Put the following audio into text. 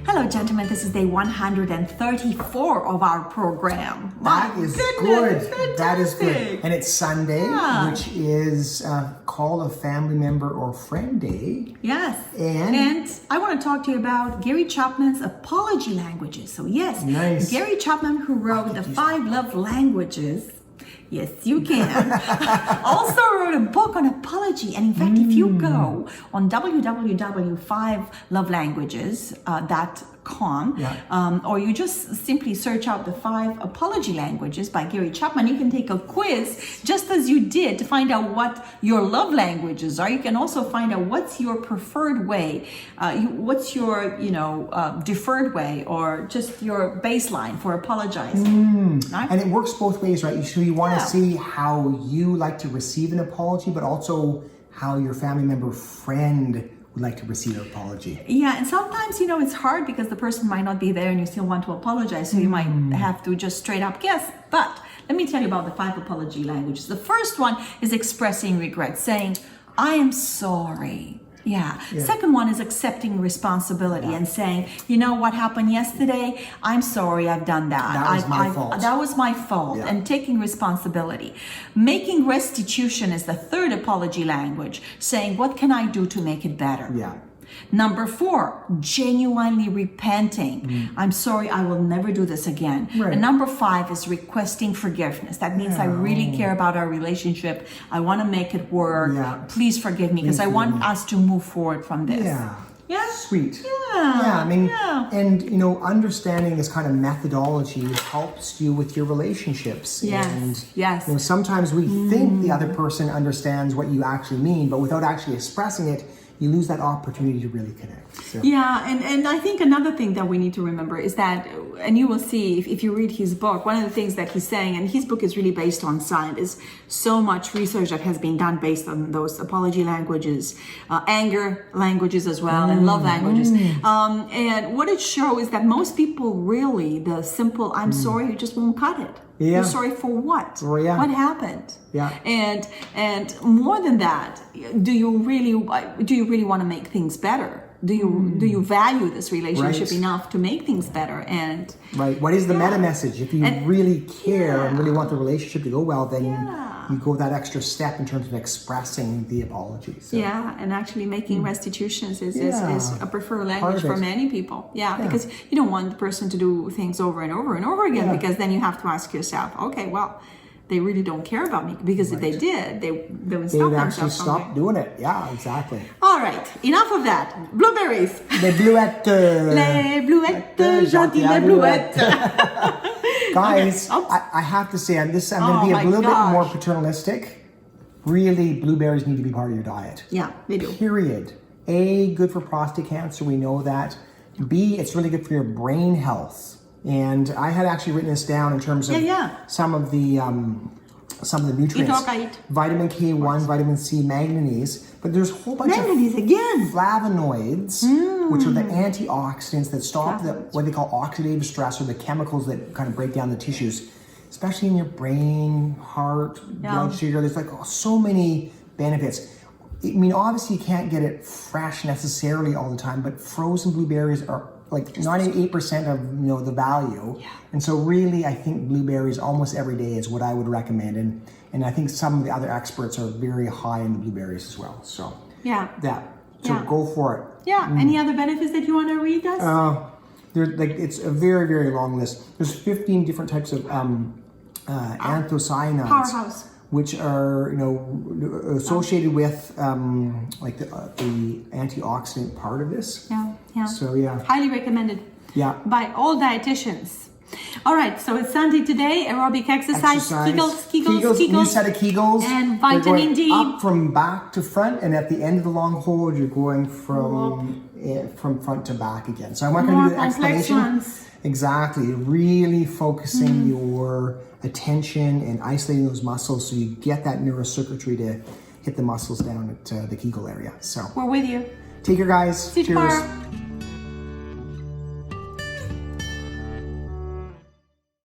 Hello, gentlemen. This is day 134 of our program. That is good. That is good. Fantastic. And it's Sunday, Yeah. which is Call a Family Member or Friend Day. Yes. And I want to talk to you about Gary Chapman's apology languages. So yes, Nice. Gary Chapman, who wrote the 5 love languages. Yes, you can. Also wrote a book on apology. And in fact, if you go on www.5lovelanguages.com, or you just simply search out the 5 apology languages by Gary Chapman, you can take a quiz just as you did to find out what your love languages are. You can also find out what's your preferred way, what's your, deferred way, or just your baseline for apologizing. Right? And it works both ways, right? So you want to see how you like to receive an apology, but also how your family member friend would like to receive an apology. Yeah, and sometimes, it's hard because the person might not be there and you still want to apologize. So you might have to just straight up guess. But let me tell you about the 5 apology languages. The first one is expressing regret, saying, I am sorry. Yeah. Second one is accepting responsibility and saying, what happened yesterday? I'm sorry, I've done that. That was my fault. That was my fault. Yeah. And taking responsibility. Making restitution is the third apology language, saying, what can I do to make it better? Yeah. Number 4, genuinely repenting. I'm sorry, I will never do this again. Right. And number 5 is requesting forgiveness. That means I really care about our relationship. I want to make it work. Yeah. Please forgive me because I want us to move forward from this. Yeah. Yeah? Sweet. Yeah. And understanding this kind of methodology helps you with your relationships. Yes. And Yes. sometimes we think the other person understands what you actually mean, but without actually expressing it, you lose that opportunity to really connect. So. Yeah, and I think another thing that we need to remember is that, and you will see if you read his book, one of the things that he's saying, and his book is really based on science, is so much research that has been done based on those apology languages, anger languages as well, and love languages. And what it shows is that most people really, the simple, I'm sorry, you just won't cut it. Yeah. You're sorry for what? Yeah. What happened? Yeah. And more than that, do you really want to make things better? Do you value this relationship enough to make things better? And what is the meta message? If you really care and really want the relationship to go well, then you go that extra step in terms of expressing the apology. So. Yeah, and actually making restitutions is a preferred language for many people. Yeah, because you don't want the person to do things over and over and over again, because then you have to ask yourself, okay, well, they really don't care about me, because if they did, they would stop would actually themselves from stop doing it. Yeah, exactly. All right, enough of that. Blueberries. Les bluettes. Les bluettes, gentilles les bluettes. Guys, I have to say, I'm going to be a little bit more paternalistic. Really, blueberries need to be part of your diet. Yeah, they do. Period. A, good for prostate cancer. We know that. B, it's really good for your brain health. And I had actually written this down in terms of some of the nutrients. Vitamin K1, vitamin C, manganese. But there's a whole bunch of flavonoids, which are the antioxidants that stop what they call oxidative stress, or the chemicals that kind of break down the tissues, especially in your brain, heart, blood sugar. There's so many benefits. I mean, obviously you can't get it fresh necessarily all the time, but frozen blueberries are 98% of the value. And so really, I think blueberries almost every day is what I would recommend. And I think some of the other experts are very high in the blueberries as well. So go for it. Yeah. Any other benefits that you want to read us? It's a very, very long list. There's 15 different types of anthocyanins. Powerhouse. Which are associated with the antioxidant part of this. Yeah. So highly recommended. Yeah. By all dietitians. All right, so it's Sunday today. Aerobic exercise. Kegels. New set of Kegels. And vitamin D. Up from back to front, and at the end of the long hold, you're going from front to back again. So I'm not going to do the explanation. Exactly. Really focusing your attention and isolating those muscles so you get that neurocircuitry to hit the muscles down at the Kegel area. So we're with you. Take care, guys. See you tomorrow.